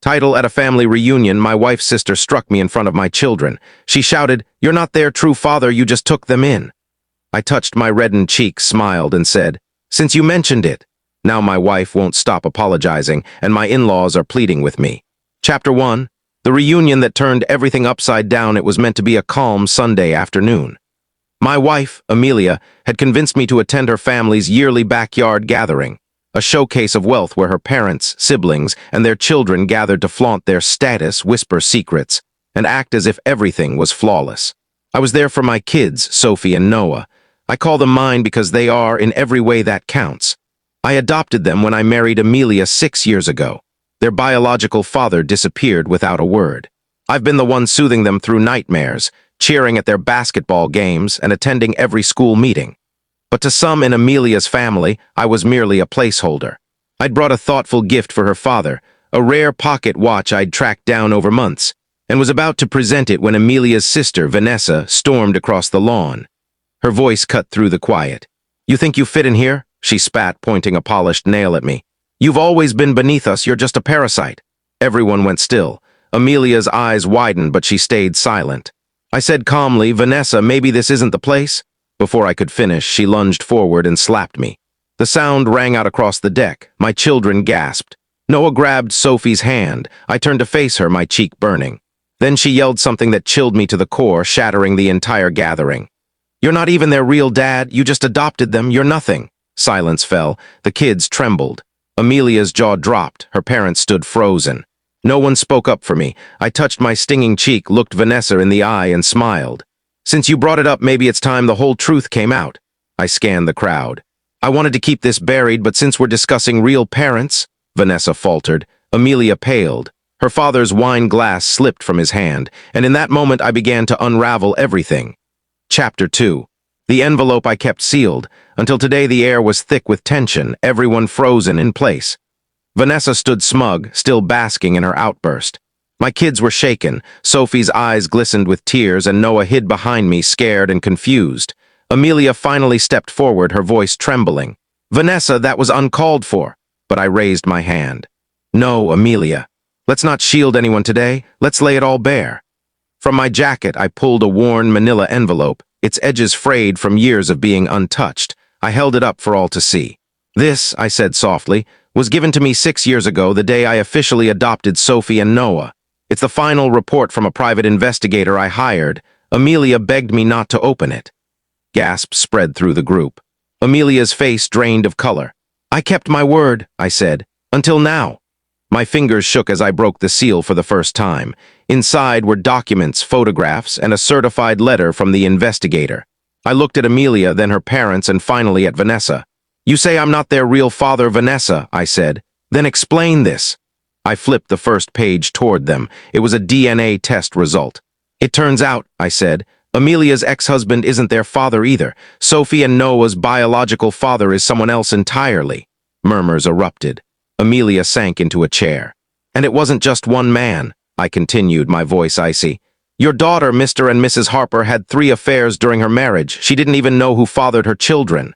Title: At a family reunion, my wife's sister struck me in front of my children. She shouted, "You're not their true father, you just took them in." I touched my reddened cheeks, smiled, and said, "Since you mentioned it." Now my wife won't stop apologizing, and my in-laws are pleading with me. Chapter 1. The reunion that turned everything upside down. It was meant to be a calm Sunday afternoon. My wife, Amelia, had convinced me to attend her family's yearly backyard gathering, a showcase of wealth where her parents, siblings, and their children gathered to flaunt their status, whisper secrets, and act as if everything was flawless. I was there for my kids, Sophie and Noah. I call them mine because they are, in every way that counts. I adopted them when I married Amelia 6 years ago. Their biological father disappeared without a word. I've been the one soothing them through nightmares, cheering at their basketball games, and attending every school meeting. But to some in Amelia's family, I was merely a placeholder. I'd brought a thoughtful gift for her father, a rare pocket watch I'd tracked down over months, and was about to present it when Amelia's sister, Vanessa, stormed across the lawn. Her voice cut through the quiet. "You think you fit in here?" she spat, pointing a polished nail at me. "You've always been beneath us, you're just a parasite." Everyone went still. Amelia's eyes widened, but she stayed silent. I said calmly, "Vanessa, maybe this isn't the place?" Before I could finish, she lunged forward and slapped me. The sound rang out across the deck. My children gasped. Noah grabbed Sophie's hand. I turned to face her, my cheek burning. Then she yelled something that chilled me to the core, shattering the entire gathering. "You're not even their real dad. You just adopted them. You're nothing." Silence fell. The kids trembled. Amelia's jaw dropped. Her parents stood frozen. No one spoke up for me. I touched my stinging cheek, looked Vanessa in the eye, and smiled. "Since you brought it up, maybe it's time the whole truth came out." I scanned the crowd. "I wanted to keep this buried, but since we're discussing real parents," Vanessa faltered. Amelia paled. Her father's wine glass slipped from his hand, and in that moment I began to unravel everything. Chapter 2. The envelope I kept sealed. Until today the air was thick with tension, everyone frozen in place. Vanessa stood smug, still basking in her outburst. My kids were shaken. Sophie's eyes glistened with tears, and Noah hid behind me, scared and confused. Amelia finally stepped forward, her voice trembling. "Vanessa, that was uncalled for." But I raised my hand. "No, Amelia. Let's not shield anyone today. Let's lay it all bare." From my jacket, I pulled a worn manila envelope, its edges frayed from years of being untouched. I held it up for all to see. "This," I said softly, "was given to me 6 years ago, the day I officially adopted Sophie and Noah. It's the final report from a private investigator I hired. Amelia begged me not to open it." Gasps spread through the group. Amelia's face drained of color. "I kept my word," I said, "until now." My fingers shook as I broke the seal for the first time. Inside were documents, photographs, and a certified letter from the investigator. I looked at Amelia, then her parents, and finally at Vanessa. "You say I'm not their real father, Vanessa," I said. "Then explain this." I flipped the first page toward them. It was a DNA test result. "It turns out," I said, "Amelia's ex-husband isn't their father either. Sophie and Noah's biological father is someone else entirely." Murmurs erupted. Amelia sank into a chair. "And it wasn't just one man," I continued, my voice icy. "Your daughter, Mr. and Mrs. Harper, had 3 affairs during her marriage. She didn't even know who fathered her children."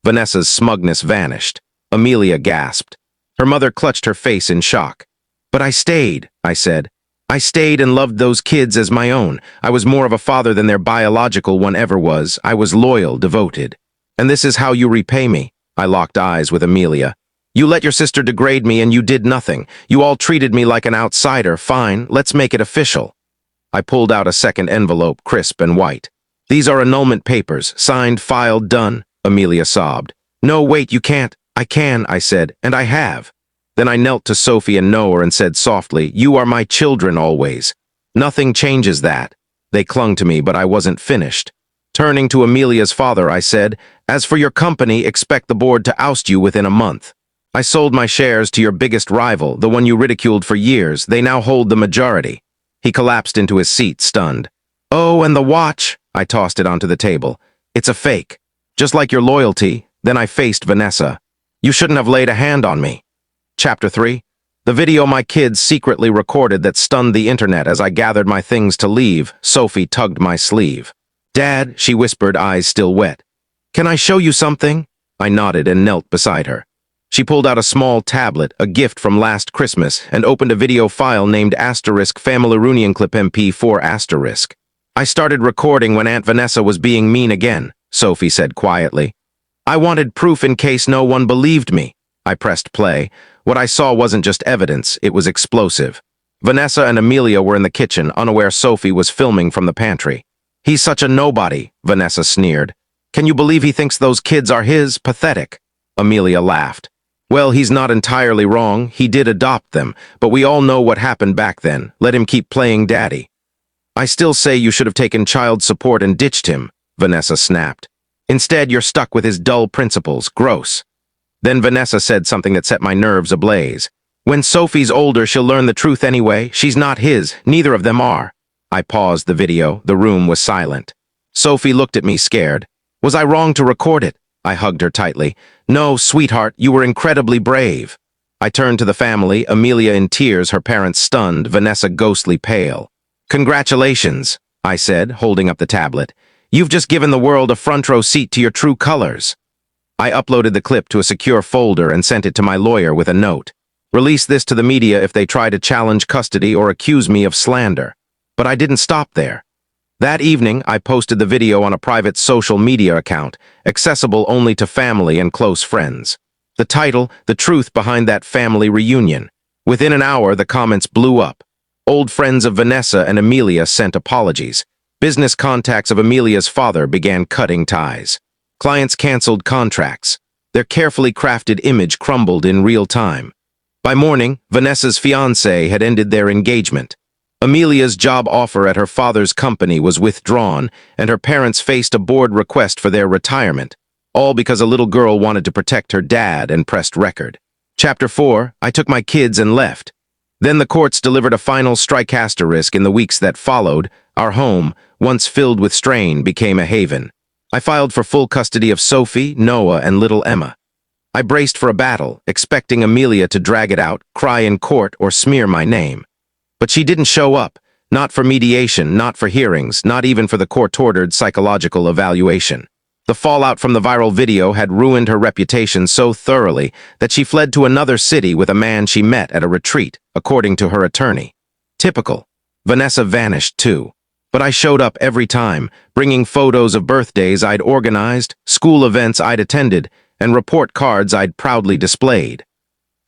Vanessa's smugness vanished. Amelia gasped. Her mother clutched her face in shock. "But I stayed," I said. "I stayed and loved those kids as my own. I was more of a father than their biological one ever was. I was loyal, devoted. And this is how you repay me." I locked eyes with Amelia. "You let your sister degrade me and you did nothing. You all treated me like an outsider. Fine, let's make it official." I pulled out a second envelope, crisp and white. "These are annulment papers, signed, filed, done," Amelia sobbed. "No, wait, you can't." "I can," I said, "and I have." Then I knelt to Sophie and Noah and said softly, "You are my children always. Nothing changes that." They clung to me, but I wasn't finished. Turning to Amelia's father, I said, "As for your company, expect the board to oust you within a month. I sold my shares to your biggest rival, the one you ridiculed for years. They now hold the majority." He collapsed into his seat, stunned. "Oh, and the watch." I tossed it onto the table. "It's a fake. Just like your loyalty." Then I faced Vanessa. "You shouldn't have laid a hand on me." Chapter 3. The video my kids secretly recorded that stunned the internet. As I gathered my things to leave, Sophie tugged my sleeve. "Dad," she whispered, eyes still wet. "Can I show you something?" I nodded and knelt beside her. She pulled out a small tablet, a gift from last Christmas, and opened a video file named *Family Reunion Clip MP4*. I started recording when Aunt Vanessa was being mean again, Sophie said quietly. I wanted proof in case no one believed me. I pressed play. What I saw wasn't just evidence, it was explosive. Vanessa and Amelia were in the kitchen, unaware Sophie was filming from the pantry. He's such a nobody, Vanessa sneered. Can you believe he thinks those kids are his? Pathetic. Amelia laughed. Well, he's not entirely wrong. He did adopt them, but we all know what happened back then. Let him keep playing daddy. I still say you should have taken child support and ditched him, Vanessa snapped. Instead, you're stuck with his dull principles. Gross. Then Vanessa said something that set my nerves ablaze. When Sophie's older, she'll learn the truth anyway. She's not his. Neither of them are. I paused the video. The room was silent. Sophie looked at me scared. Was I wrong to record it? I hugged her tightly. No, sweetheart, you were incredibly brave. I turned to the family, Amelia in tears, her parents stunned, Vanessa ghostly pale. Congratulations, I said, holding up the tablet. You've just given the world a front row seat to your true colors. I uploaded the clip to a secure folder and sent it to my lawyer with a note. Release this to the media if they try to challenge custody or accuse me of slander. But I didn't stop there. That evening, I posted the video on a private social media account, accessible only to family and close friends. The title, The Truth Behind That Family Reunion. Within an hour, the comments blew up. Old friends of Vanessa and Amelia sent apologies. Business contacts of Amelia's father began cutting ties. Clients canceled contracts. Their carefully crafted image crumbled in real time. By morning, Vanessa's fiancé had ended their engagement. Amelia's job offer at her father's company was withdrawn, and her parents faced a board request for their retirement, all because a little girl wanted to protect her dad and pressed record. Chapter 4, I took my kids and left. Then the courts delivered a final strike asterisk in the weeks that followed. Our home, once filled with strain, became a haven. I filed for full custody of Sophie, Noah, and little Emma. I braced for a battle, expecting Amelia to drag it out, cry in court, or smear my name. But she didn't show up, not for mediation, not for hearings, not even for the court-ordered psychological evaluation. The fallout from the viral video had ruined her reputation so thoroughly that she fled to another city with a man she met at a retreat, according to her attorney. Typical. Vanessa vanished too. But I showed up every time, bringing photos of birthdays I'd organized, school events I'd attended, and report cards I'd proudly displayed.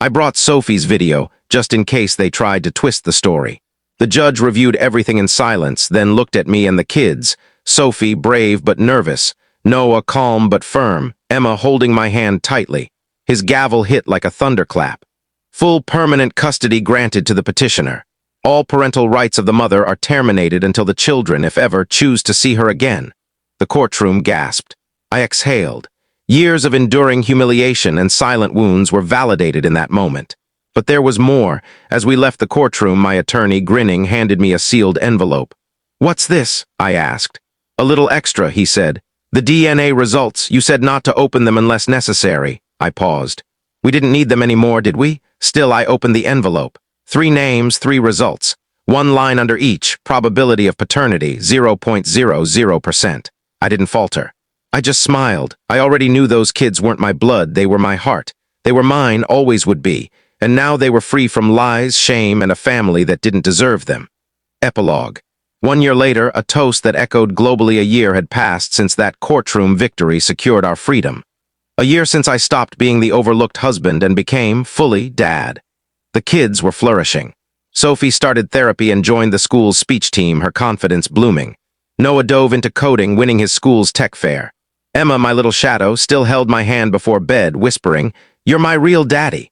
I brought Sophie's video, just in case they tried to twist the story. The judge reviewed everything in silence, then looked at me and the kids, Sophie brave but nervous, Noah calm but firm, Emma holding my hand tightly. His gavel hit like a thunderclap. Full permanent custody granted to the petitioner. All parental rights of the mother are terminated until the children, if ever, choose to see her again. The courtroom gasped. I exhaled. Years of enduring humiliation and silent wounds were validated in that moment. But there was more. As we left the courtroom, my attorney, grinning, handed me a sealed envelope. What's this? I asked. A little extra, he said. The DNA results. You said not to open them unless necessary. I paused. We didn't need them anymore, did we? Still, I opened the envelope. 3 names, 3 results. 1 line under each. Probability of paternity, 0.00%. I didn't falter. I just smiled. I already knew those kids weren't my blood, they were my heart. They were mine, always would be. And now they were free from lies, shame, and a family that didn't deserve them. Epilogue. 1 year later, a toast that echoed globally. A year had passed since that courtroom victory secured our freedom. A year since I stopped being the overlooked husband and became, fully, dad. The kids were flourishing. Sophie started therapy and joined the school's speech team, her confidence blooming. Noah dove into coding, winning his school's tech fair. Emma, my little shadow, still held my hand before bed, whispering, "You're my real daddy."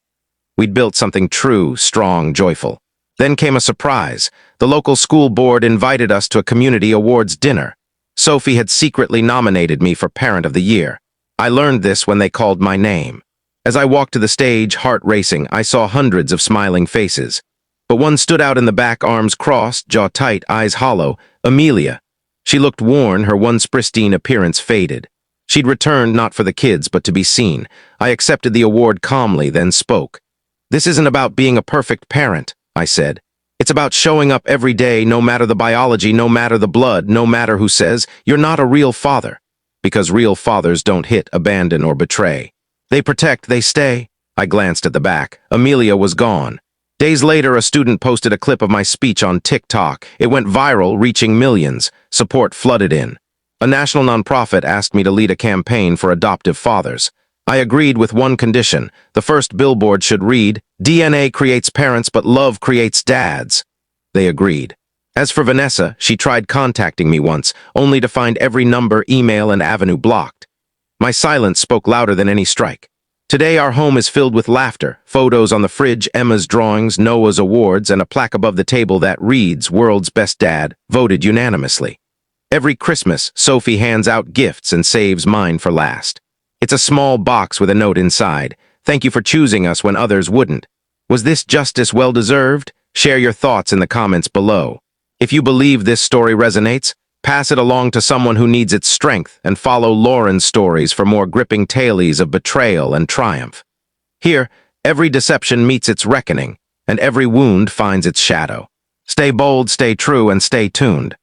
We'd built something true, strong, joyful. Then came a surprise. The local school board invited us to a community awards dinner. Sophie had secretly nominated me for Parent of the Year. I learned this when they called my name. As I walked to the stage, heart racing, I saw hundreds of smiling faces. But one stood out in the back, arms crossed, jaw tight, eyes hollow. Amelia. She looked worn, her once pristine appearance faded. She'd returned not for the kids, but to be seen. I accepted the award calmly, then spoke. "This isn't about being a perfect parent," I said. "It's about showing up every day, no matter the biology, no matter the blood, no matter who says you're not a real father. Because real fathers don't hit, abandon, or betray. They protect, they stay." I glanced at the back. Amelia was gone. Days later, a student posted a clip of my speech on TikTok. It went viral, reaching millions. Support flooded in. A national nonprofit asked me to lead a campaign for adoptive fathers. I agreed with one condition. The first billboard should read, "DNA creates parents, but love creates dads." They agreed. As for Vanessa, she tried contacting me once, only to find every number, email, and avenue blocked. My silence spoke louder than any strike. Today our home is filled with laughter, photos on the fridge, Emma's drawings, Noah's awards, and a plaque above the table that reads, "World's Best Dad," voted unanimously. Every Christmas, Sophie hands out gifts and saves mine for last. It's a small box with a note inside. "Thank you for choosing us when others wouldn't." Was this justice well-deserved? Share your thoughts in the comments below. If you believe this story resonates, pass it along to someone who needs its strength, and follow Lauren's stories for more gripping tales of betrayal and triumph. Here, every deception meets its reckoning, and every wound finds its shadow. Stay bold, stay true, and stay tuned.